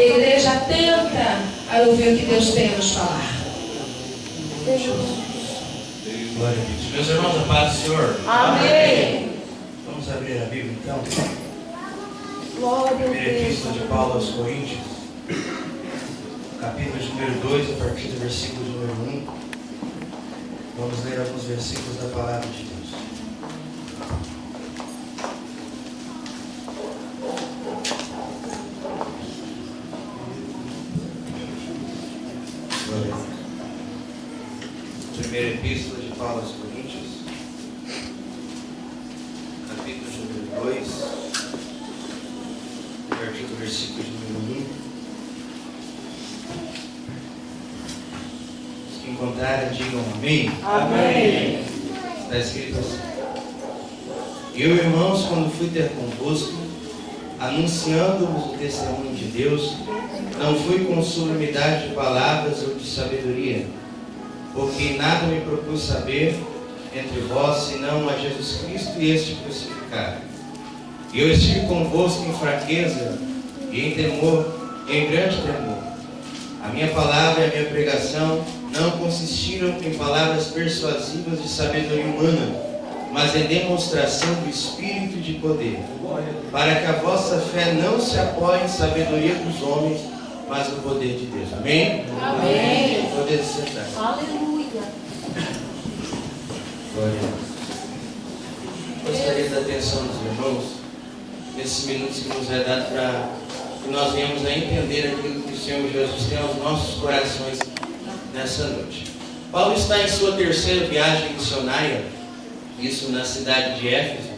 E a igreja atenta a ouvir o que Deus tem a nos falar. Glória a Deus. Meus irmãos, a paz do Senhor. Amém. Vamos abrir a Bíblia então. Glória a Primeira Deus. Epístola de Paulo aos Coríntios, capítulo de número 2, a partir do versículo de número 1. Vamos ler alguns versículos da palavra de Deus. Glória a Deus. Primeira Epístola de Paulo aos Coríntios, capítulo de número 2, a partir do versículo de número 1. Os que encontrarem, digam amém. Amém. Está escrito assim: Eu, irmãos, quando fui ter convosco, anunciando-vos o testemunho de Deus, não fui com sublimidade de palavras ou de sabedoria, porque nada me propus saber entre vós, senão a Jesus Cristo e este crucificado. E eu estive convosco em fraqueza e em temor, e em grande temor. A minha palavra e a minha pregação não consistiram em palavras persuasivas de sabedoria humana, mas em demonstração do Espírito e de poder, para que a vossa fé não se apoie em sabedoria dos homens, mas no poder de Deus. Amém? Amém. Poder sentar. Aleluia. Glória a Deus. Gostaria da atenção dos irmãos nesses minutos que nos é dado para que nós venhamos a entender aquilo que o Senhor Jesus tem aos nossos corações nessa noite. Paulo está em sua terceira viagem missionária, isso na cidade de Éfeso.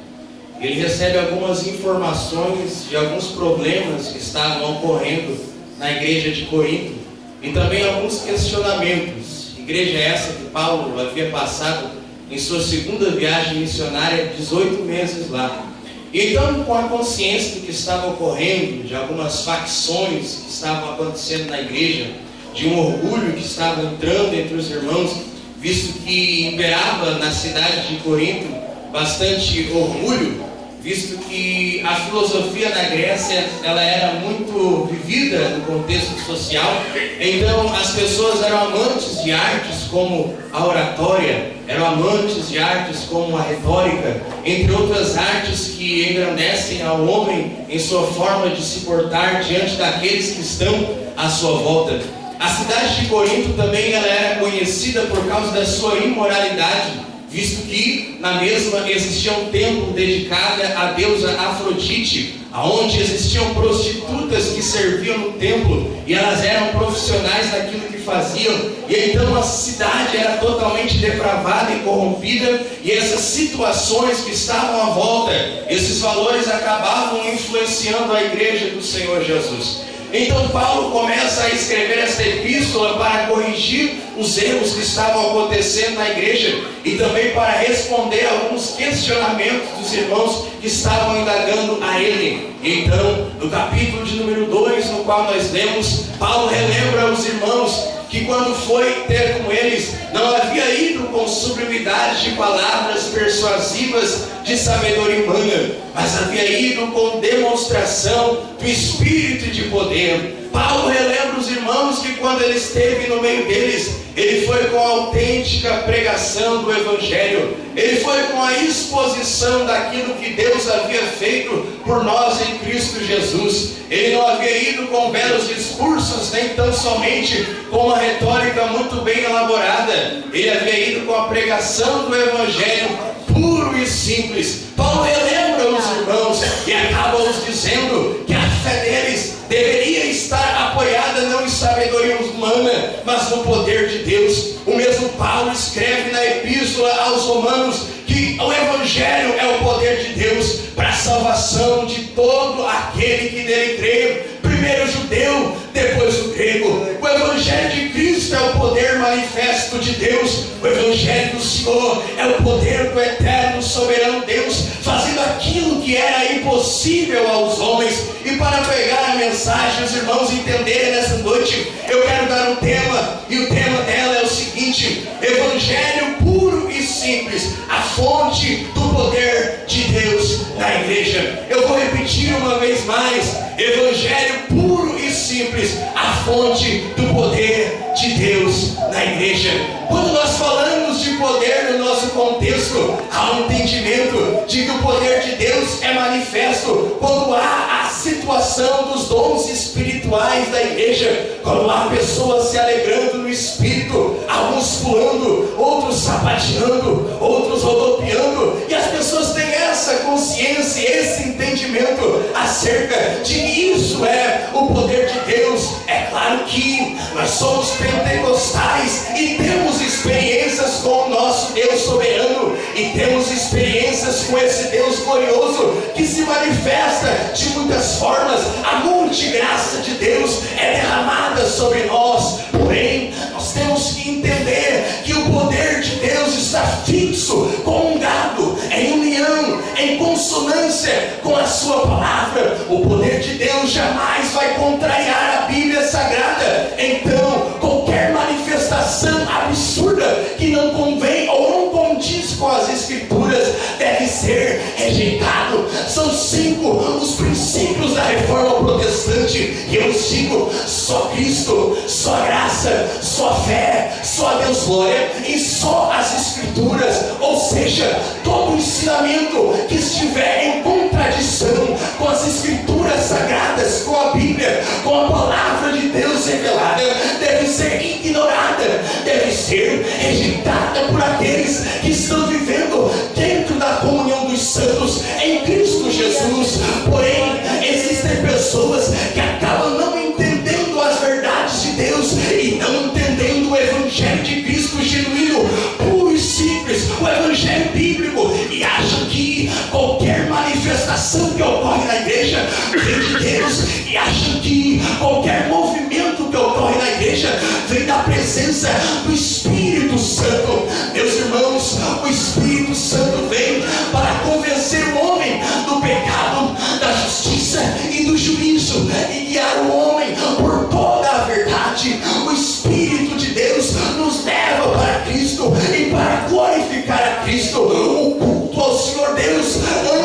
Ele recebe algumas informações de alguns problemas que estavam ocorrendo na igreja de Corinto e também alguns questionamentos. Igreja essa que Paulo havia passado em sua segunda viagem missionária, 18 meses lá. Então, com a consciência do que estava ocorrendo, de algumas facções que estavam acontecendo na igreja, de um orgulho que estava entrando entre os irmãos, visto que imperava na cidade de Corinto bastante orgulho, visto que a filosofia da Grécia ela era muito vivida no contexto social. Então as pessoas eram amantes de artes como a oratória, eram amantes de artes como a retórica, entre outras artes que engrandecem ao homem em sua forma de se portar diante daqueles que estão à sua volta. A cidade de Corinto também ela era conhecida por causa da sua imoralidade, visto que na mesma existia um templo dedicado à deusa Afrodite, onde existiam prostitutas que serviam no templo e elas eram profissionais daquilo que faziam, e então a cidade era totalmente depravada e corrompida, e essas situações que estavam à volta, esses valores acabavam influenciando a igreja do Senhor Jesus. Então Paulo começa a escrever esta epístola para corrigir os erros que estavam acontecendo na igreja e também para responder alguns questionamentos dos irmãos que estavam indagando a ele. Então, no capítulo de número 2, no qual nós lemos, Paulo relembra aos irmãos que quando foi ter com eles, não havia ido com sublimidade de palavras persuasivas de sabedoria humana, mas havia ido com demonstração do Espírito e de poder. Paulo relembra os irmãos que quando ele esteve no meio deles, ele foi com a autêntica pregação do Evangelho, ele foi com a exposição daquilo que Deus havia feito por nós em Cristo Jesus. Ele não havia ido com belos discursos, nem tão somente com uma retórica muito bem elaborada. Ele havia ido com a pregação do Evangelho puro e simples. Paulo relembra os irmãos e acaba os dizendo que a fé deles deveria estar apoiada não em sabedoria humana, mas no poder de Deus. O mesmo Paulo escreve na epístola aos Romanos que o Evangelho é o poder de Deus para a salvação de todo aquele que nele crê, primeiro o judeu, depois o grego. O Evangelho de Cristo é o poder manifesto de Deus. O Evangelho do Senhor é o poder do eterno, soberano Deus, fazendo aquilo que era impossível aos homens. E para pegar a mensagem, os irmãos entenderem nessa noite, eu quero dar um tema, e o tema dela é o seguinte: Evangelho puro e simples, a fonte do poder de Deus na igreja. Eu vou repetir uma vez mais: Evangelho puro e simples, simples: a fonte do poder de Deus na igreja. Quando nós falamos de poder no nosso contexto, há um entendimento de que o poder de Deus é manifesto quando há a situação dos dons espirituais da igreja, quando há pessoas se alegrando no Espírito, alguns pulando, outros sapateando, outros rodopiando, e as pessoas têm essa consciência, esse entendimento acerca de que isso é o poder de Deus. É claro que nós somos pentecostais e temos experiências com o nosso Deus soberano, e temos experiências com esse Deus glorioso que se manifesta de muitas formas. A multigraça de Deus é derramada sobre nós, porém nós temos que entender que o poder de Deus está fixo, comungado, em união, em consonância com a sua palavra. O poder de Deus jamais vai contrariar a Bíblia Sagrada. Então qualquer manifestação absurda que não convém ou não condiz com as Escrituras deve ser rejeitado. São 5 os princípios da reforma protestante, e eu digo: só Cristo, só graça, só fé, só Deus glória e só as Escrituras. Ou seja, todo ensinamento que estiver em contradição com as Escrituras sagradas, com a Bíblia, com a palavra de Deus revelada, deve ser ignorada, deve ser rejeitada por aqueles que estão vivendo dentro da comunhão dos santos em Cristo Jesus. Porém, existem pessoas que acabam não entendendo as verdades de Deus e não entendendo o Evangelho de Cristo genuíno, puro e simples, o Evangelho bíblico, e acham que qualquer manifestação que ocorre na igreja vem de Deus, e acham que qualquer movimento que ocorre na igreja vem da presença do Espírito Santo. Meus irmãos, o Espírito Santo vem para convencer o homem do pecado, da justiça e do juízo, e guiar o homem por toda a verdade. O Espírito de Deus nos leva para Cristo e para glorificar a Cristo. O culto ao Senhor Deus,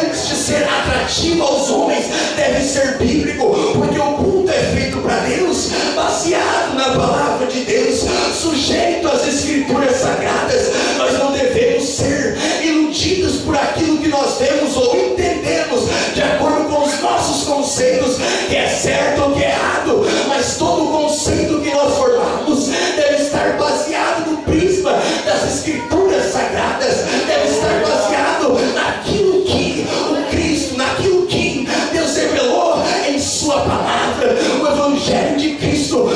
antes de ser atrativo aos homens, deve ser bíblico, porque o culto é feito para Deus, baseado na palavra de Deus, sujeito às Escrituras sagradas. Nós não devemos ser iludidos por aquilo que nós vemos ou entendemos de acordo com os nossos conceitos, que é certo ou que é errado, mas todo o conceito que nós formamos deve estar baseado no prisma das Escrituras sagradas, deve estar baseado naquilo que o Cristo, naquilo que Deus revelou em sua palavra, o Evangelho de Cristo.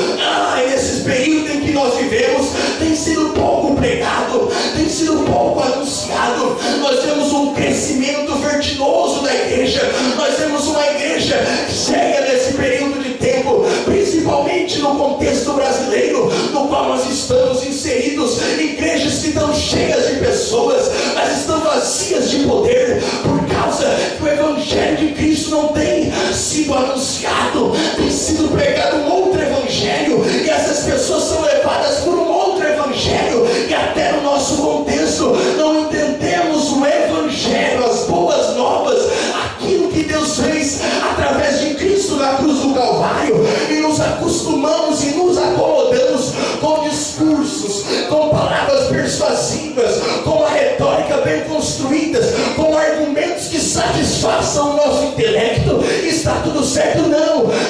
Nesses períodos em que nós vivemos, tem sido pouco pregado, tem sido pouco anunciado. Nós temos um crescimento vertiginoso da igreja, nós temos uma igreja cheia nesse período de tempo, principalmente no contexto brasileiro no qual nós estamos inseridos. Igrejas que estão cheias de pessoas, mas estão vazias de poder, por causa que o Evangelho de Cristo não tem sido anunciado, tem sido pregado um outro Evangelho, e essas pessoas são levadas por um outro Evangelho, e até no nosso contexto não entendemos o Evangelho, as boas novas, aquilo que Deus fez através de Cristo na cruz do Calvário, e nos acostumamos e nos acomodamos com discursos, com palavras persuasivas, com a retórica bem construídas, com argumentos que satisfaçam o nosso intelecto. Está tudo certo?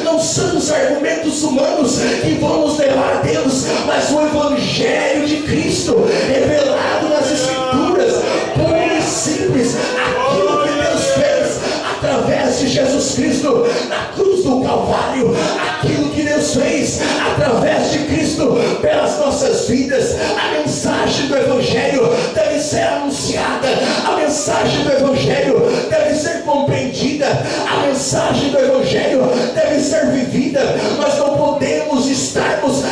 Não são os argumentos humanos que vão nos levar a Deus, mas o Evangelho de Cristo revelado nas Escrituras, puro e simples, aquilo que Deus fez através de Jesus Cristo na cruz do Calvário, aquilo que Deus fez através de Cristo pelas nossas vidas. A mensagem do Evangelho deve ser anunciada, a mensagem do Evangelho deve ser compreendida, a mensagem do Evangelho deve ser vivida. Nós não podemos estarmos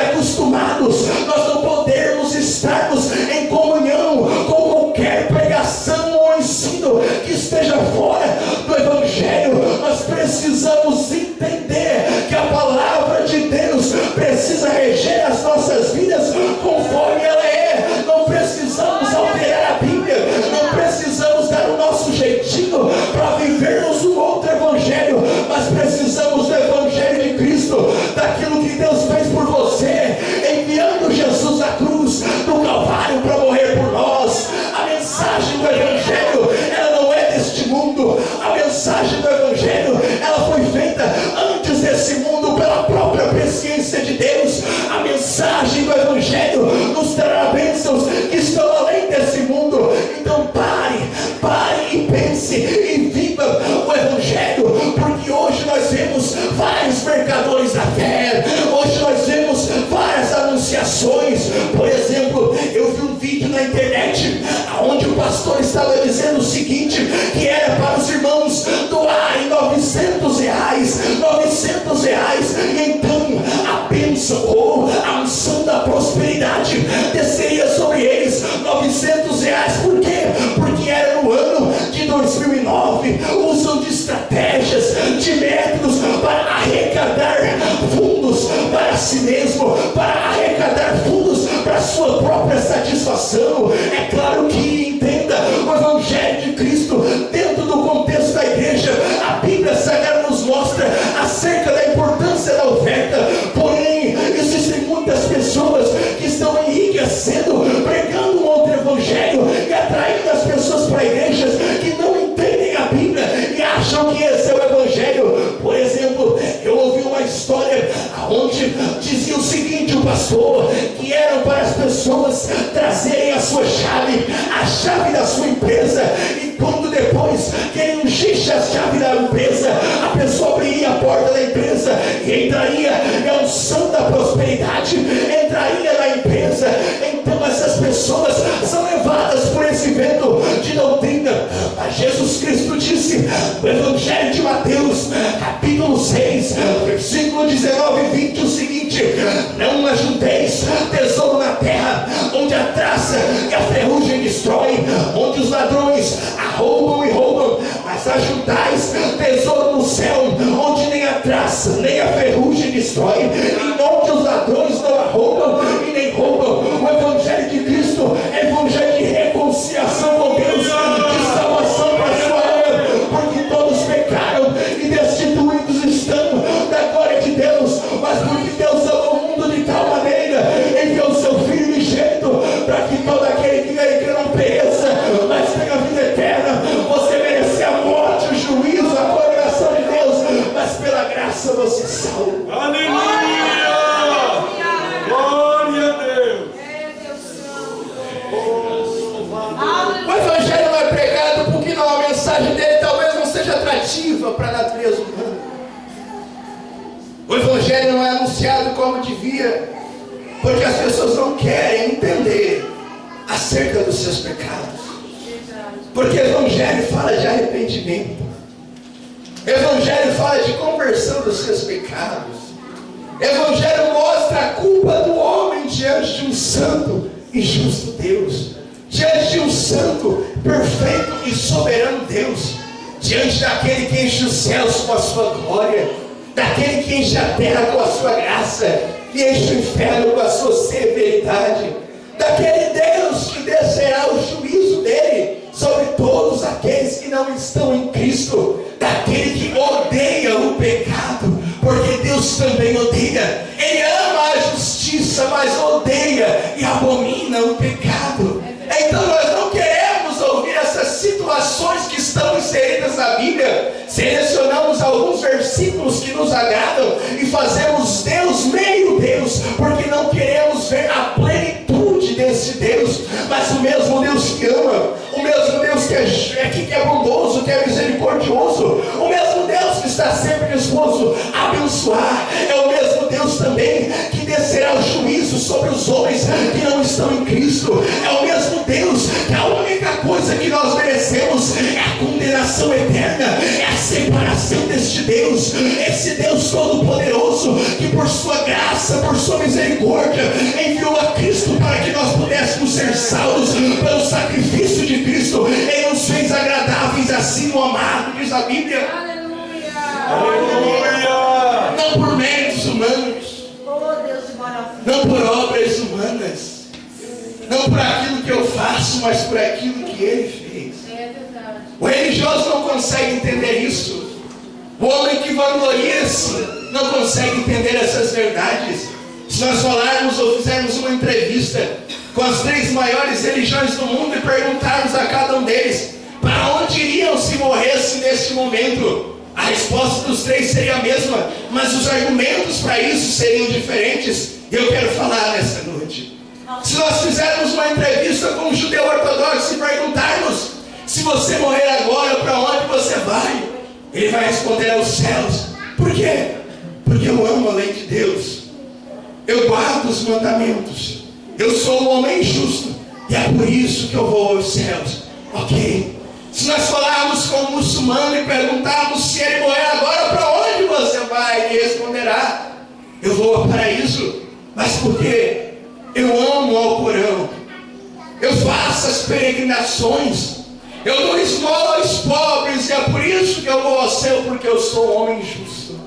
acostumados, nós não podemos estarmos em comunhão com qualquer pregação ou ensino que esteja fora do Evangelho. Nós precisamos entender que a palavra de Deus precisa reger as nossas vidas conforme ela é. Não precisamos alterar a Bíblia, não precisamos dar o nosso jeitinho para vivermos um outro Evangelho, mas precisamos do Evangelho de Cristo Cristo, daquilo que Deus fez por você, enviando Jesus à cruz do Calvário para morrer por nós. A mensagem do Evangelho, ela não é deste mundo. A mensagem do Evangelho, ela foi feita antes desse mundo pela própria presciência de Deus. A mensagem do Evangelho nos trará bênçãos que estão além desse mundo. Então pare e pense e viva o Evangelho, porque hoje nós vemos vários mercadores da fé, hoje nós vemos várias anunciações. Por exemplo, eu vi um vídeo na internet onde o pastor estava dizendo o seguinte, que era para os irmãos doarem R$900, e então a bênção ou a unção da prosperidade desceria sobre eles. R$900, por quê? Porque era no ano de 2009, usam de estratégias, de métodos para arrecadar fundos para si mesmo, para arrecadar fundos para sua própria satisfação. É claro que, entenda, o Evangelho de Cristo dentro do contexto da igreja, a Bíblia Sagrada nos mostra acerca da importância da oferta. Porém, existem muitas pessoas que estão enriquecendo, pregando um outro evangelho e atraindo as pessoas para igrejas que não entendem a Bíblia e acham que esse é o evangelho. Por exemplo, eu ouvi uma história onde dizia o seguinte, o pastor, que eram para as pessoas trazerem a sua chave, a chave da sua empresa, e quando depois que ele ungisse a chave da empresa, a pessoa abriria a porta da empresa e entraria a unção da prosperidade, entraria na empresa. Então essas pessoas são levadas por esse vento de doutrina. Mas Jesus Cristo disse no Evangelho de Mateus, capítulo 6, versículo 19 e 20, o seguinte: não ajunteis tesouro na terra, onde a traça e a ferrugem destrói, onde os ladrões arrombam e roubam, mas ajuntais tesouro no céu, onde nem a traça nem a ferrugem destrói, e onde os ladrões não arrombam e nem roubam. O Evangelho de Cristo é evangelho de reconciliação com Deus, de salvação para a sua alma, porque todos pecaram e destituídos estão da glória de Deus, mas porque Deus amou o mundo de tal maneira, enviou o seu Filho unigênito, para que todo aquele que nele crê não pereça, mas tenha vida eterna. Você merece a morte, o juízo, a condenação de Deus, mas pela graça você é salvo. Aleluia! Glória a Deus! O Evangelho não é pregado porque não, a mensagem dele talvez não seja atrativa para a natureza humana. O Evangelho não é anunciado como devia, porque as pessoas não querem entender acerca dos seus pecados. Porque o Evangelho fala de arrependimento, o Evangelho fala de conversão dos seus pecados, o Evangelho mostra a culpa do homem diante de um santo e justo Deus, diante de um santo, perfeito e soberano Deus, diante daquele que enche os céus com a sua glória, daquele que enche a terra com a sua graça e enche o inferno com a sua severidade, daquele Deus que descerá o juízo dele sobre todos aqueles que não estão em Cristo, daquele que odeia o pecado, porque Deus também odeia. Ele ama a justiça, mas odeia e abomina o pecado. Então nós não queremos ouvir essas situações que estão inseridas na Bíblia. Selecionamos alguns versículos que nos agradam e fazemos Deus meio Deus, porque não queremos ver a plenitude desse Deus, mas o mesmo Deus que ama, o mesmo Deus que é bondoso, que é misericordioso, o mesmo Deus que está sempre disposto a abençoar, é o mesmo Deus também que descerá o juízo sobre os homens que não estão em Cristo. É o mesmo Deus que a única coisa que nós merecemos é a condenação eterna, é a separação deste Deus, esse Deus todo-poderoso que por sua graça, por sua misericórdia enviou a Cristo para que nós pudéssemos ser salvos pelo sacrifício de Cristo. Ele nos fez agradáveis assim no amado, diz a Bíblia. Aleluia! Não por méritos humanos, não por obras humanas, não por aquilo que eu faço, mas por aquilo que Ele fez. O religioso não consegue entender isso. O homem que vangloria-se não consegue entender essas verdades. Se nós falarmos ou fizermos uma entrevista com as 3 maiores religiões do mundo e perguntarmos a cada um deles para onde iriam se morressem neste momento, a resposta dos 3 seria a mesma, mas os argumentos para isso seriam diferentes. E eu quero falar nessa noite. Se nós fizermos uma entrevista com um judeu ortodoxo e perguntarmos: se você morrer agora, para onde você vai? Ele vai responder: aos céus. Por quê? Porque eu amo a lei de Deus, eu guardo os mandamentos, eu sou um homem justo, e é por isso que eu vou aos céus. Ok. Se nós falarmos com um muçulmano e perguntarmos: se ele morrer agora, para onde você vai? Ele responderá: eu vou ao paraíso. Mas por quê? Eu amo ao Corão, eu faço as peregrinações, eu dou esmola aos pobres, e é por isso que eu vou ao céu, porque eu sou um homem justo.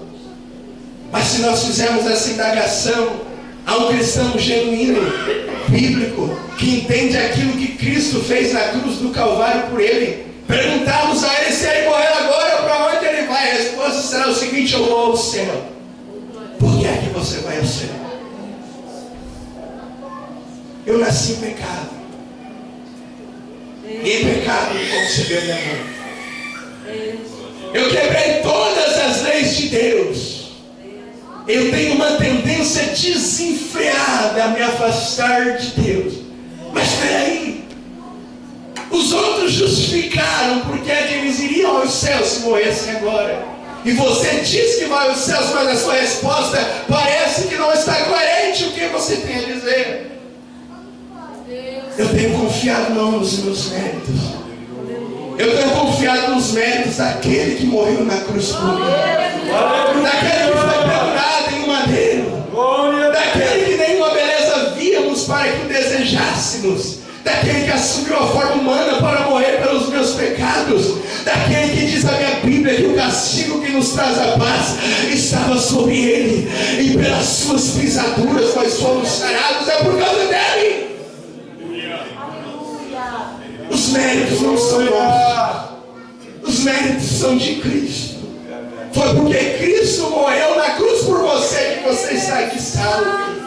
Mas se nós fizermos essa indagação a um cristão genuíno, bíblico, que entende aquilo que Cristo fez na cruz do Calvário por ele, perguntarmos a ele: se ele morrer agora, para onde ele vai? A resposta será o seguinte: eu vou ao céu. Por que é que você vai ao céu? Eu nasci em pecado, e em pecado me concebeu minha mãe. Eu quebrei todas as leis de Deus. Eu tenho uma tendência desenfreada a me afastar de Deus. Mas espera aí, os outros justificaram porque é que eles iriam aos céus se morressem agora. E você diz que vai aos céus, mas a sua resposta parece que não está coerente. O que você tem a dizer? Eu tenho confiado não nos meus méritos, eu tenho confiado nos méritos daquele que morreu na cruz por mim, daquele que foi pendurado em um madeiro, daquele que nenhuma beleza víamos para que o desejássemos, daquele que assumiu a forma humana para morrer pelos meus pecados, daquele que diz a minha Bíblia que o castigo que nos traz a paz estava sobre ele, e pelas suas pisaduras nós fomos sarados. É por causa dele. Os méritos não são nossos, os méritos são de Cristo. Foi porque Cristo morreu na cruz por você que você está aqui salvo.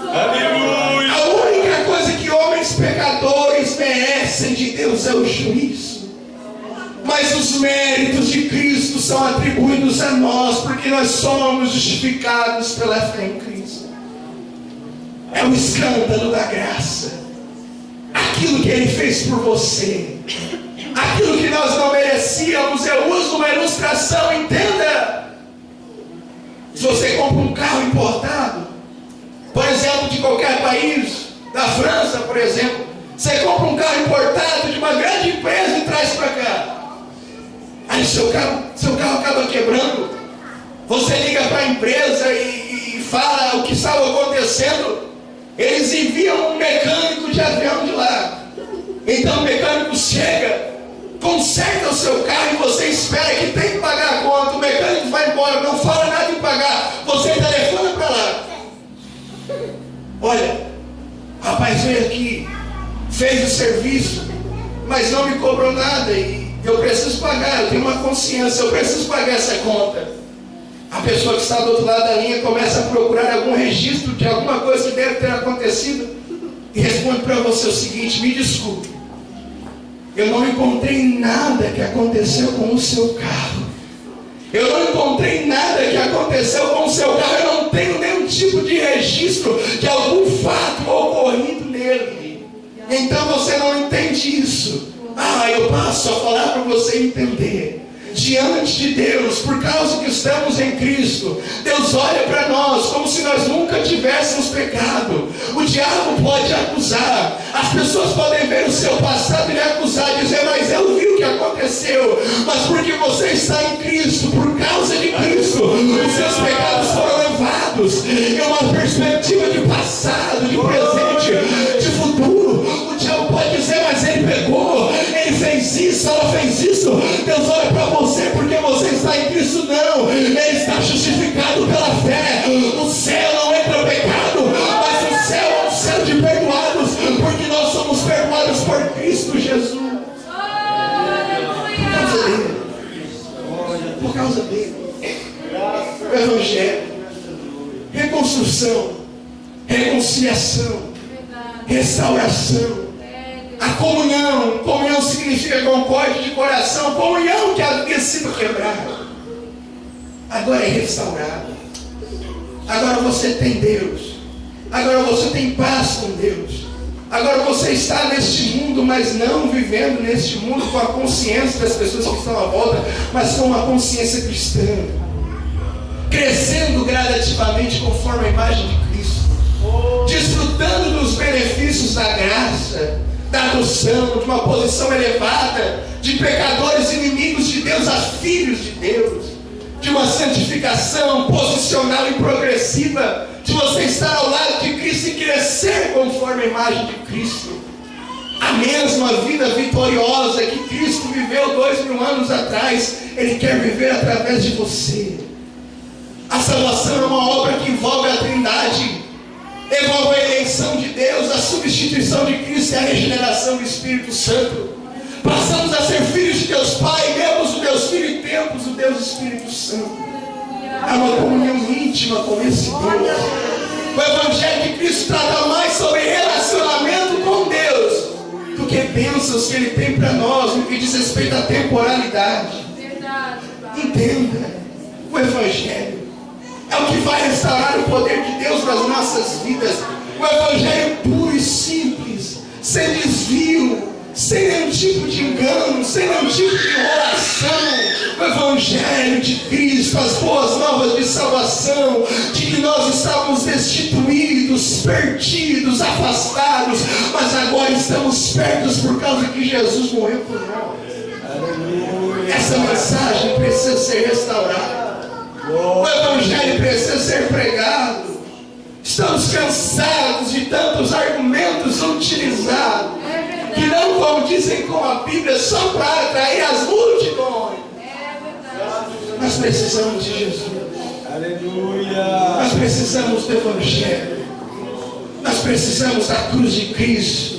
Aleluia. A única coisa que homens pecadores merecem de Deus é o juízo, mas os méritos de Cristo são atribuídos a nós, porque nós somos justificados pela fé em Cristo. É o escândalo da graça. Aquilo que Ele fez por você, aquilo que nós não merecíamos. Eu uso uma ilustração, entenda. Se você compra um carro importado, por exemplo, de qualquer país, da França, por exemplo, você compra um carro importado de uma grande empresa e traz para cá. Aí seu carro acaba quebrando. Você liga para a empresa e fala o que estava acontecendo. Eles enviam um mecânico de avião de lá. Então o mecânico chega, conserta o seu carro e você espera que tem que pagar a conta. O mecânico vai embora, não fala nada em pagar. Você telefona para lá: olha, o rapaz veio aqui, fez o serviço, mas não me cobrou nada e eu preciso pagar, eu tenho uma consciência, eu preciso pagar essa conta. A pessoa que está do outro lado da linha começa a procurar algum registro de alguma coisa que deve ter acontecido e responde para você o seguinte: me desculpe, eu não encontrei nada que aconteceu com o seu carro. Eu não encontrei nada que aconteceu com o seu carro. Eu não tenho nenhum tipo de registro de algum fato ocorrido nele. Então você não entende isso. Eu passo a falar para você entender. Diante de Deus, por causa que estamos em Cristo, Deus olha para nós como se nós nunca tivéssemos pecado. O diabo pode acusar, as pessoas podem ver o seu passado e lhe acusar, dizer: mas eu vi o que aconteceu. Mas porque você está em Cristo, por causa de Cristo, os seus pecados foram levados em uma perspectiva de passado, de presente, de futuro. O diabo pode dizer: mas ele pegou, ele fez isso, ela fez isso. Deus olha para você porque você está em Cristo. Não, ele está justificado pela fé. O céu não entra pecado, mas o céu é um céu de perdoados, porque nós somos perdoados por Cristo Jesus. Por causa dele, o Evangelho. reconstrução, reconciliação, restauração. A comunhão. Comunhão significa concórdia de coração. Comunhão que havia sido quebrada agora é restaurada. Agora você tem Deus. Agora você tem paz com Deus. Agora você está neste mundo, mas não vivendo neste mundo com a consciência das pessoas que estão à volta, mas com uma consciência cristã, crescendo gradativamente conforme a imagem de Cristo, desfrutando dos benefícios da graça, da adoção, de uma posição elevada, de pecadores inimigos de Deus a filhos de Deus, de uma santificação posicional e progressiva, de você estar ao lado de Cristo e crescer conforme a imagem de Cristo. A mesma vida vitoriosa que Cristo viveu 2000 anos atrás, Ele quer viver através de você. A salvação é uma obra que envolve a Trindade, envolve a eleição de Deus, a substituição de Cristo e a regeneração do Espírito Santo. Passamos a ser filhos de Deus Pai, vemos o Deus Filho e temos o Deus Espírito Santo. É uma comunhão íntima com esse Deus. O Evangelho de Cristo trata mais sobre relacionamento com Deus do que bênçãos que Ele tem para nós, no que diz respeito à temporalidade. Entenda, o Evangelho é o que vai restaurar o poder de Deus nas nossas vidas. O Evangelho puro e simples, sem desvio, sem nenhum tipo de engano, sem nenhum tipo de enrolação. O Evangelho de Cristo, as boas novas de salvação, de que nós estávamos destituídos, perdidos, afastados, mas agora estamos pertos por causa que Jesus morreu por nós. Essa mensagem precisa ser restaurada. O Evangelho precisa ser pregado. Estamos cansados de tantos argumentos utilizados, que não condizem com a Bíblia, só para atrair as multidões. Nós precisamos de Jesus. Aleluia. Nós precisamos do Evangelho. Nós precisamos da cruz de Cristo.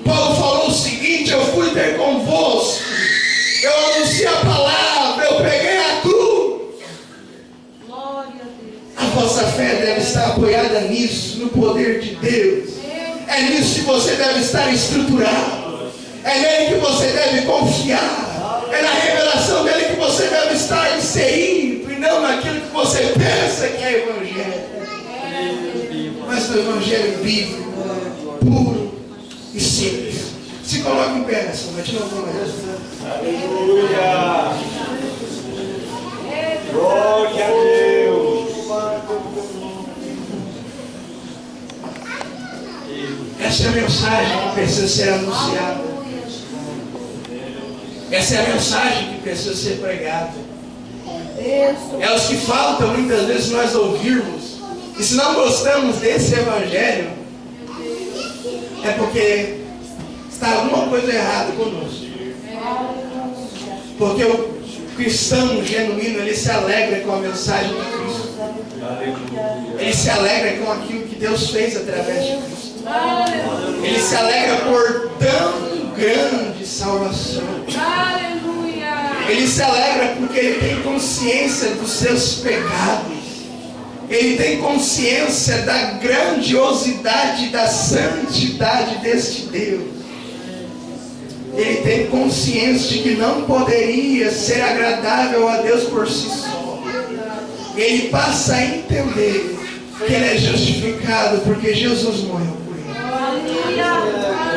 Paulo falou o seguinte: eu fui ter convosco, eu anunciei a palavra, eu peguei a cruz. A vossa fé deve estar apoiada nisso, no poder de Deus. É nisso que você deve estar estruturado. É nele que você deve confiar. É na revelação dele que você deve estar inserido, e não naquilo que você pensa que é Evangelho. Mas no Evangelho bíblico, puro e simples. Se coloque em pé nessa noite, não vou mais. Aleluia. Glória a Deus. Essa é a mensagem que precisa ser anunciada. Essa é a mensagem que precisa ser pregada. É os que faltam muitas vezes nós ouvirmos. E se não gostamos desse Evangelho, é porque está alguma coisa errada conosco. Porque o cristão genuíno, ele se alegra com a mensagem de Cristo. Ele se alegra com aquilo que Deus fez através de Cristo. Ele se alegra por tão grande salvação. Ele se alegra porque ele tem consciência dos seus pecados. Ele tem consciência da grandiosidade, da santidade deste Deus. Ele tem consciência de que não poderia ser agradável a Deus por si só. Ele passa a entender que ele é justificado porque Jesus morreu por ele.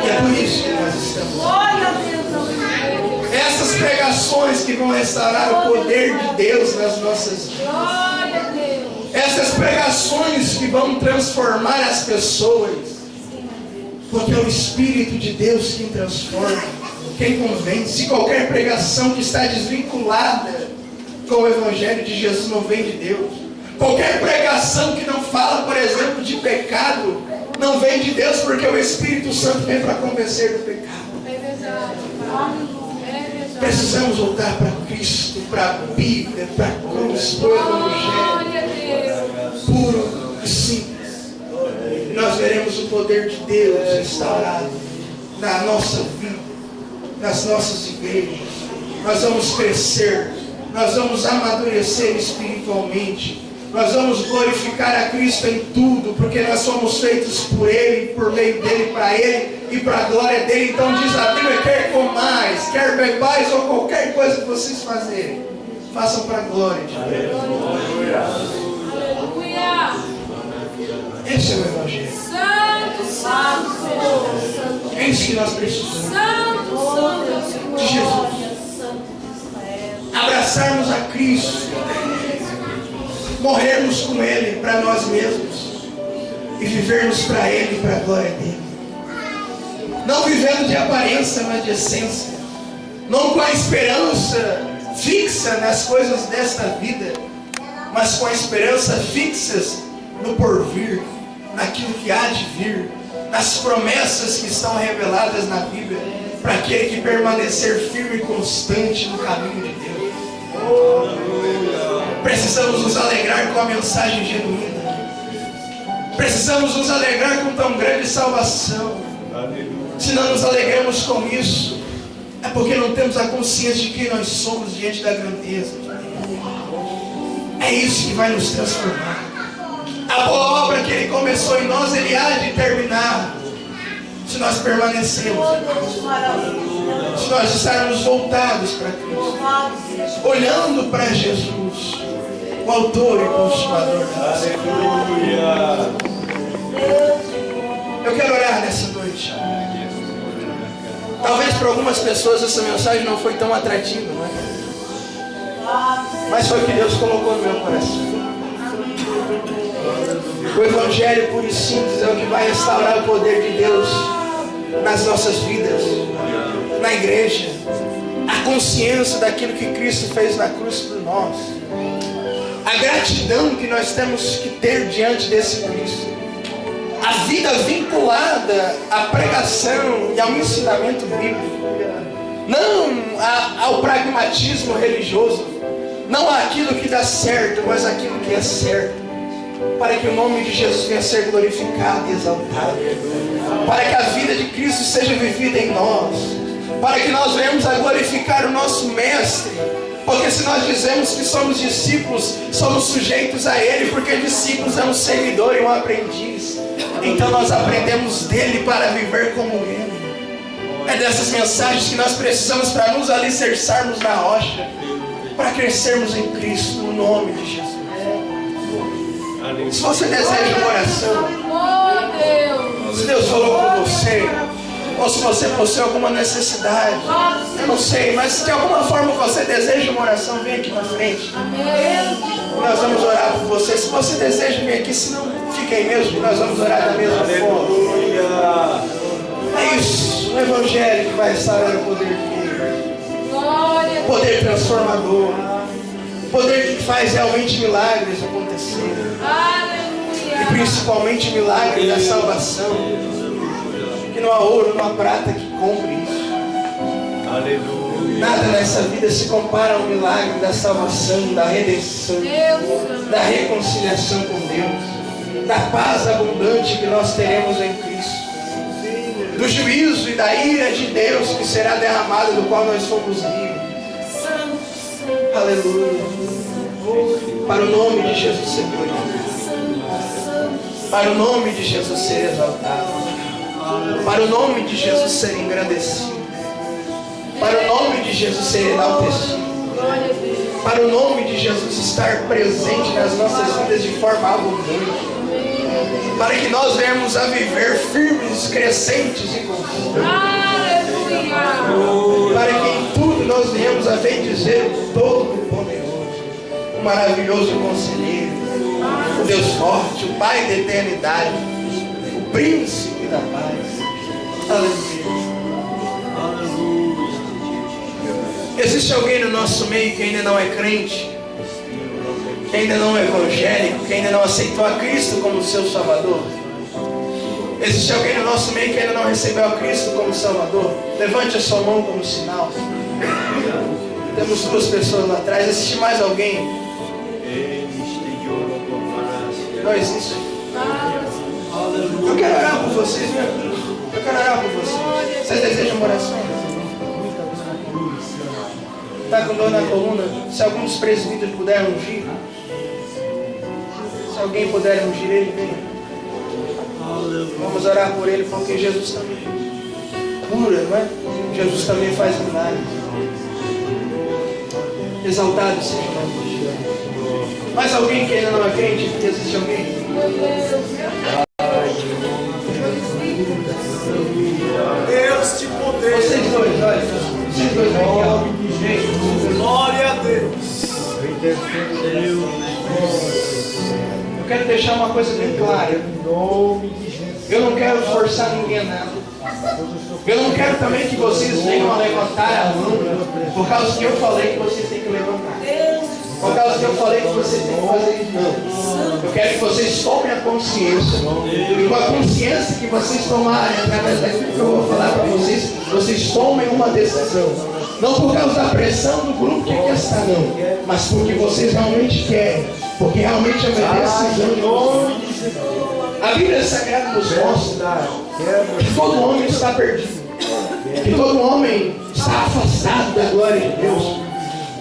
E é por isso que nós estamos aqui. Essas pregações que vão restaurar o poder de Deus nas nossas vidas. Essas pregações que vão transformar as pessoas. Porque é o Espírito de Deus quem transforma, quem convence. Qualquer pregação que está desvinculada com o Evangelho de Jesus não vem de Deus. Qualquer pregação que não fala, por exemplo, de pecado, não vem de Deus, porque o Espírito Santo vem para convencer do pecado. Precisamos voltar para Cristo, para a Bíblia, para a cruz, para o Evangelho puro e simples. Nós veremos o poder de Deus restaurado na nossa vida, nas nossas igrejas. Nós vamos crescer, nós vamos amadurecer espiritualmente, Nós vamos glorificar a Cristo em tudo, porque nós somos feitos por Ele, por meio dEle, para Ele e para a glória dEle. Então diz a Bíblia, quer comais, quer bebais ou qualquer coisa que vocês fazerem, façam para a glória de Deus. Aleluia. Esse é o Evangelho. Santo, santo, Senhor. É isso que nós precisamos. Santo, santo, De Jesus. Abraçarmos a Cristo, morrermos com Ele para nós mesmos e vivermos para Ele e para a glória dEle. Não vivendo de aparência, mas de essência. Não com a esperança fixa nas coisas desta vida, mas com a esperança fixas no porvir, naquilo que há de vir, nas promessas que estão reveladas na Bíblia, para aquele que permanecer firme e constante no caminho de Deus. Precisamos nos alegrar com a mensagem genuína. Precisamos nos alegrar com tão grande salvação. Se não nos alegramos com isso, é porque não temos a consciência de quem nós somos diante da grandeza de Deus. É isso que vai nos transformar. A boa obra que Ele começou em nós, Ele há de terminar. Se nós permanecemos, se nós estarmos voltados para Cristo, olhando para Jesus, o autor e consumador da fé. Eu quero orar nessa noite. Talvez para algumas pessoas essa mensagem não foi tão atrativa, mas foi o que Deus colocou no meu coração. O Evangelho puro e simples é o que vai restaurar o poder de Deus nas nossas vidas, na igreja, a consciência daquilo que Cristo fez na cruz por nós, a gratidão que nós temos que ter diante desse Cristo, a vida vinculada à pregação e ao ensinamento bíblico, não ao pragmatismo religioso, não àquilo que dá certo, mas aquilo que é certo, para que o nome de Jesus venha a ser glorificado e exaltado, para que a vida de Cristo seja vivida em nós, para que nós venhamos a glorificar o nosso Mestre, porque se nós dizemos que somos discípulos, somos sujeitos a Ele, porque discípulos é um seguidor e um aprendiz, então nós aprendemos dEle para viver como Ele. É dessas mensagens que nós precisamos para nos alicerçarmos na rocha, para crescermos em Cristo, no nome de Jesus. Se você deseja uma oração, se Deus falou com você, ou se você possui alguma necessidade, eu não sei, mas se de alguma forma você deseja uma oração, vem aqui na frente. Nós vamos orar por você. Se você deseja vir aqui, se não, fique aí mesmo, que nós vamos orar da mesma forma. É isso, o Evangelho que vai restaurar o poder de Deus, poder transformador, poder que faz realmente milagres acontecerem. E principalmente milagre da salvação, que não há ouro, não há prata que compre isso. Aleluia. Nada nessa vida se compara ao milagre da salvação, da redenção, da reconciliação com Deus, da paz abundante que nós teremos em Cristo, do juízo e da ira de Deus que será derramado, do qual nós somos livres. Aleluia. Para o nome de Jesus ser glorificado, para o nome de Jesus ser exaltado, para o nome de Jesus ser engrandecido, para o nome de Jesus ser enaltecido, para o nome de Jesus estar presente nas nossas vidas de forma abundante, para que nós venhamos a viver firmes, crescentes e constantes, para que em tudo nós venhamos a bendizer o Todo-Poderoso, o maravilhoso Conselheiro, o Deus forte, o Pai da eternidade, o Príncipe da paz. Aleluia. Existe alguém no nosso meio que ainda não é crente, que ainda não é evangélico, que ainda não aceitou a Cristo como seu Salvador? Existe alguém no nosso meio que ainda não recebeu a Cristo como Salvador? Levante a sua mão como sinal. Temos 2 pessoas lá atrás. Existe mais alguém? Não existe. Eu quero orar por vocês, meu Deus. Eu quero orar por vocês. Vocês desejam uma oração? Está com dor na coluna? Se algum dos presbíteros puder ungir. alguém puder ungir ele, venha. Vamos orar por ele, porque Jesus também cura, não é? Jesus também faz milagres. Exaltado seja o nome de Jesus. Mais alguém que ainda não é crente? Existe alguém? Deus te poder. Vocês dois, olha. Vocês dois, vem. Glória a Deus. Eu quero deixar uma coisa bem clara. Eu não quero forçar ninguém a nada. Eu não quero também que vocês venham a levantar a mão por causa que eu falei que vocês têm que levantar. Por causa que eu falei que vocês têm que fazer isso. Não. Eu quero que vocês tomem a consciência. E com a consciência que vocês tomarem através daquilo que eu vou falar para vocês, vocês tomem uma decisão. Não por causa da pressão do grupo que aqui está, não. Mas porque vocês realmente querem. Porque realmente é uma decisão de vocês. A Bíblia Sagrada nos mostra que todo homem está perdido. Que todo homem está afastado da glória de Deus.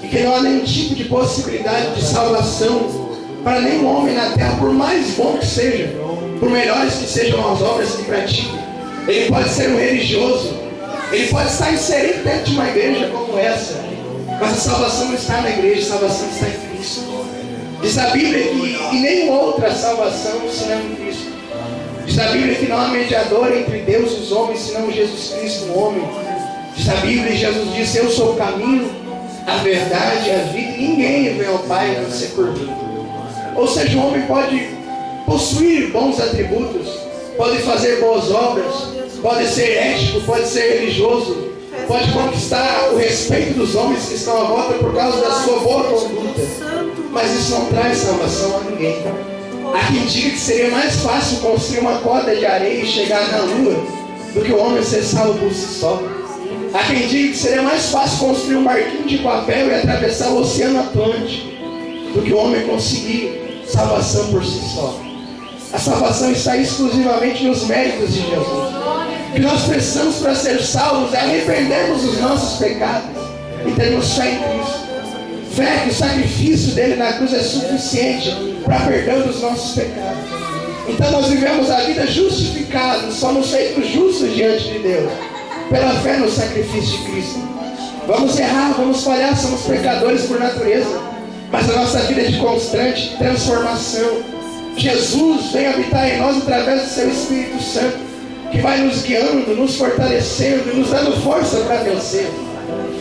E que não há nenhum tipo de possibilidade de salvação para nenhum homem na terra, por mais bom que seja, por melhores que sejam as obras que pratica. Ele pode ser um religioso, ele pode estar inserido dentro de uma igreja como essa, mas a salvação não está na igreja, a salvação está em Cristo. Diz a Bíblia que nenhuma outra salvação senão em Cristo. Diz a Bíblia que não há mediador entre Deus e os homens senão Jesus Cristo, o homem. Diz a Bíblia, e Jesus disse: eu sou o caminho, a verdade e a vida, e ninguém vem ao Pai a não ser por mim. Ou seja, o homem pode possuir bons atributos, pode fazer boas obras, pode ser ético, pode ser religioso, pode conquistar o respeito dos homens que estão à volta por causa da sua boa conduta, mas isso não traz salvação a ninguém. Há quem diga que seria mais fácil construir uma corda de areia e chegar na lua do que o homem ser salvo por si só. Há quem diga que seria mais fácil construir um barquinho de papel e atravessar o Oceano Atlântico do que o homem conseguir salvação por si só. A salvação está exclusivamente nos méritos de Jesus. O que nós precisamos para ser salvos é arrependermos dos nossos pecados e termos fé em Cristo. Fé que o sacrifício dele na cruz é suficiente para perdão dos nossos pecados. Então nós vivemos a vida justificados, somos feitos justos diante de Deus pela fé no sacrifício de Cristo. Vamos errar, vamos falhar, somos pecadores por natureza, mas a nossa vida é de constante transformação. Jesus vem habitar em nós através do seu Espírito Santo, que vai nos guiando, nos fortalecendo, nos dando força para vencer.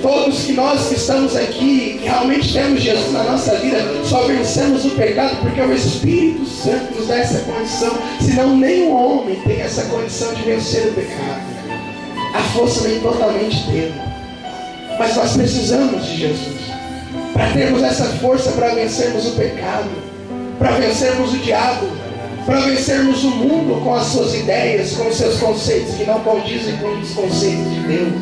Todos que nós que estamos aqui, que realmente temos Jesus na nossa vida, só vencemos o pecado porque o Espírito Santo nos dá essa condição. Senão nenhum homem tem essa condição de vencer o pecado. A força vem totalmente dele. Mas nós precisamos de Jesus para termos essa força para vencermos o pecado, para vencermos o diabo, para vencermos o mundo com as suas ideias, com os seus conceitos que não condizem com os conceitos de Deus.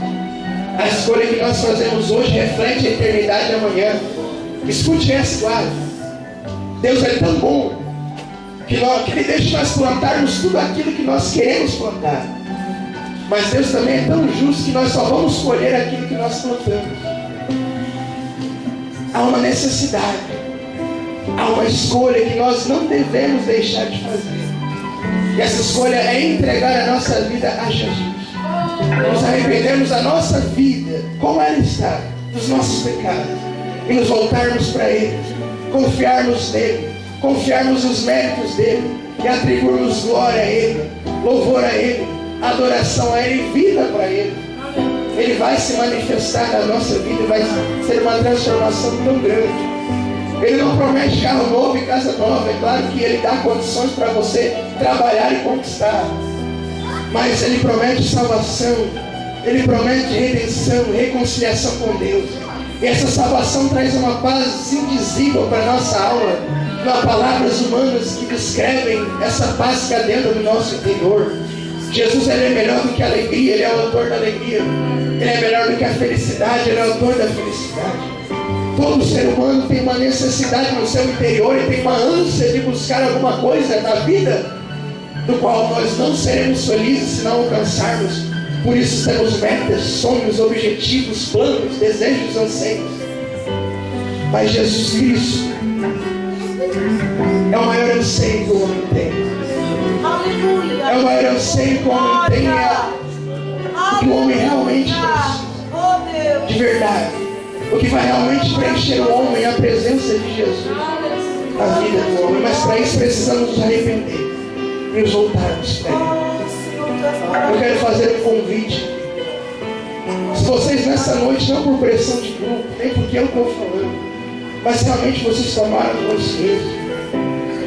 A escolha que nós fazemos hoje reflete a eternidade de amanhã. Escute essa, claro. Deus é tão bom que Ele deixa nós plantarmos tudo aquilo que nós queremos plantar. Mas Deus também é tão justo que nós só vamos colher aquilo que nós plantamos. Há uma necessidade, há uma escolha que nós não devemos deixar de fazer. E essa escolha é entregar a nossa vida a Jesus. Nos arrependermos da nossa vida, como ela está, dos nossos pecados, e nos voltarmos para Ele, confiarmos nele, confiarmos nos méritos dele, e atribuirmos glória a Ele, louvor a Ele, adoração a Ele e vida para Ele. Ele vai se manifestar na nossa vida e vai ser uma transformação tão grande. Ele não promete carro novo e casa nova. É claro que Ele dá condições para você trabalhar e conquistar. Mas Ele promete salvação. Ele promete redenção, reconciliação com Deus. E essa salvação traz uma paz indizível para a nossa alma. Não há palavras humanas que descrevem essa paz que há dentro do nosso interior. Jesus, Ele é melhor do que a alegria. Ele é o autor da alegria. Ele é melhor do que a felicidade. Ele é o autor da felicidade. Todo ser humano tem uma necessidade no seu interior e tem uma ânsia de buscar alguma coisa na vida do qual nós não seremos felizes se não alcançarmos. Por isso temos metas, sonhos, objetivos, planos, desejos, anseios. Mas Jesus Cristo É o maior anseio que o homem tem. Aleluia. É o maior anseio que o homem tem. É que o homem realmente precisa. Oh, Deus. De verdade. O que vai realmente preencher o homem é a presença de Jesus na vida do homem. Mas para isso precisamos nos arrepender e nos voltarmos para Ele. Eu quero fazer um convite. Se vocês nessa noite, não por pressão de grupo, nem porque eu estou falando, mas realmente vocês tomaram consciência,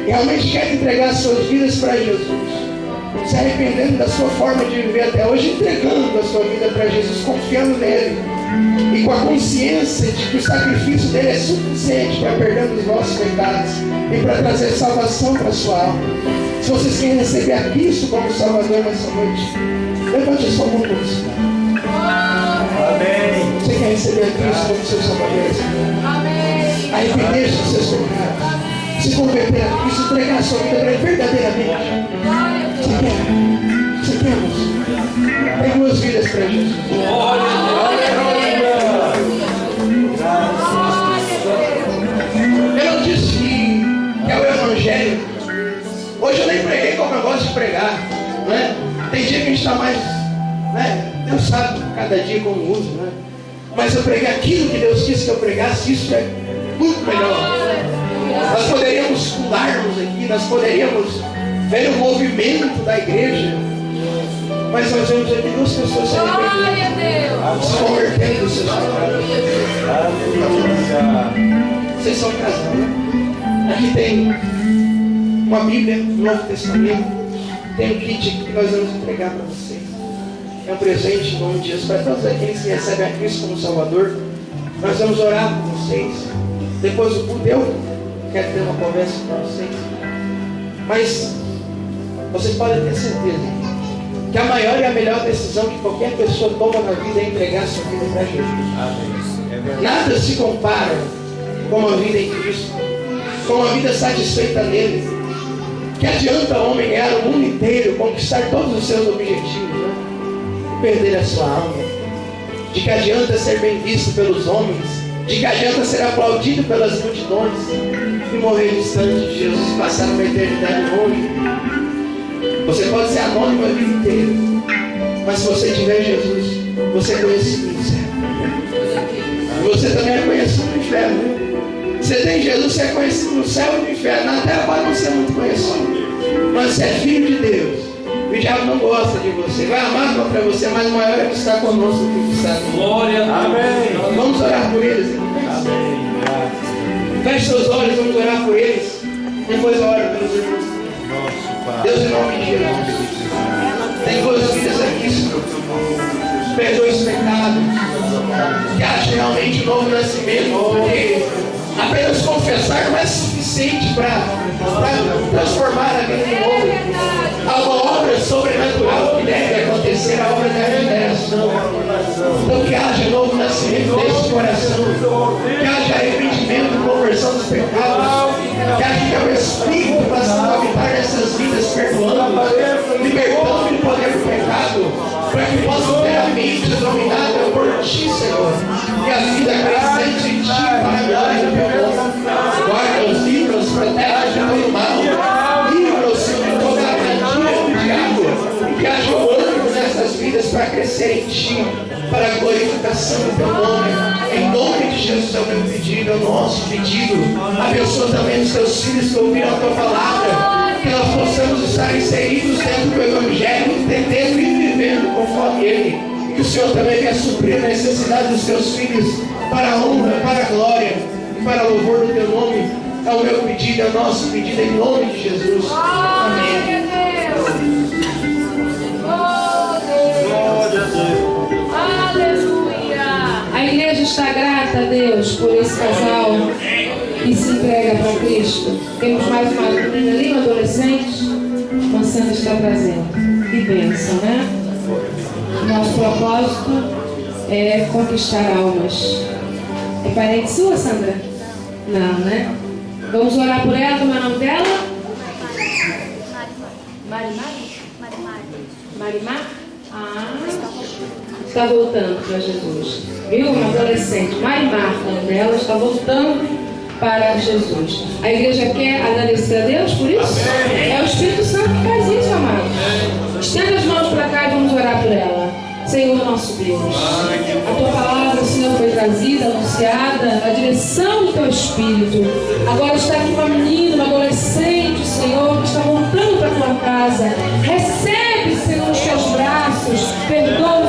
realmente querem entregar suas vidas para Jesus, se arrependendo da sua forma de viver até hoje, entregando a sua vida para Jesus, confiando nele, e com a consciência de que o sacrifício dele é suficiente para perder os vossos pecados e para trazer salvação para a sua alma. Se vocês querem receber a Cristo como Salvador nessa noite, levante a sua mão para você. Amém. Você quer receber a Cristo como seu Salvador? Amém. Arrepender-se dos seus pecados, se converter a Cristo, entregar a sua vida para Ele verdadeiramente. Você quer? Você quer, moço? Tem duas vidas para Jesus. Eu não disse que é o Evangelho. Hoje eu nem preguei como eu gosto de pregar, né? Tem dia que a gente está mais, né? Deus sabe cada dia como usa, né? Mas eu preguei aquilo que Deus quis que eu pregasse, isso é muito melhor. Nós poderíamos pularmos aqui, nós poderíamos ver o movimento da igreja, mas nós vemos aqui duas pessoas se arrependendo, se convertendo dos seus pecados. Vocês são casados, né? Aqui tem uma Bíblia do Novo Testamento, tem um kit que nós vamos entregar para vocês. É um presente em nome de Jesus para todos aqueles que recebem a Cristo como Salvador. Nós vamos orar por vocês. Depois do culto eu quero ter uma conversa com vocês. Mas vocês podem ter certeza que a maior e a melhor decisão que qualquer pessoa toma na vida é entregar a sua vida para Jesus. Nada se compara com uma vida em Cristo, com uma vida satisfeita nele. Que adianta o homem ganhar o mundo inteiro, conquistar todos os seus objetivos, né? Perder a sua alma? De que adianta ser bem visto pelos homens? De que adianta ser aplaudido pelas multidões e morrer distante de Jesus e passar uma eternidade longe? Você pode ser anônimo a vida inteira, mas se você tiver Jesus, você é conhecido no céu. E você também é conhecido no inferno, né? Você tem Jesus, você é conhecido no céu e no inferno. Na terra pode não ser muito conhecido, mas você é filho de Deus. O diabo não gosta de você, vai amar contra você, mas o maior é que está conosco do que está conosco. Glória a Deus. Amém. Vamos orar por eles. Amém. Feche seus olhos, vamos orar por eles. Depois ora pelos irmãos. Deus, em nome de Jesus, tem duas vidas aqui, Senhor. Perdoe os pecados. Que haja realmente um novo nascimento, porque apenas confessar não é suficiente para transformar a vida de novo. Há uma obra sobrenatural que deve acontecer, a obra da regeneração. Então que haja novo nascimento desse coração, que haja arrependimento, conversão dos pecados, que haja o Espírito passando a habitar nessas vidas, perdoando, libertando do poder do pecado, para que possam ter a mente dominada por Ti, Senhor, e a vida crescente em Ti, para a glória do Teu nome. Guarda-os, livra-os, protege de todo mal, livra-os, Senhor, de toda a armadilha do diabo, e que haja o ânimo nessas vidas para crescer em Ti, para a glorificação do Teu nome. Em nome de Jesus é o meu pedido, é o nosso pedido. Abençoa também os Teus filhos que ouviram a Tua palavra, que nós possamos estar inseridos dentro do Evangelho, entendendo e vivendo conforme Ele. E que o Senhor também venha suprir a necessidade dos Teus filhos para a honra, para a glória e para o louvor do Teu nome. É o meu pedido, é o nosso pedido em nome de Jesus. Amém. A igreja está grata a Deus por esse casal que se entrega para Cristo. Temos mais uma menina ali, uma adolescente. Uma Sandra está trazendo. Que bênção, né? Nosso propósito é conquistar almas. É parente sua, Sandra? Não, né? Vamos orar por ela. Como é o nome dela? Marimar? Ah, está voltando para Jesus. Viu? Uma adolescente, Marimar, o nome dela, está voltando para Jesus. A igreja quer agradecer a Deus por isso? É o Espírito Santo que faz isso, amado. Estenda as mãos para cá e vamos orar por ela. Senhor nosso Deus, a tua palavra, Senhor, foi trazida, anunciada na direção do teu Espírito. Agora está aqui uma menina, uma adolescente, Senhor, que está voltando para a tua casa. Recebe, Senhor, os teus braços, perdoa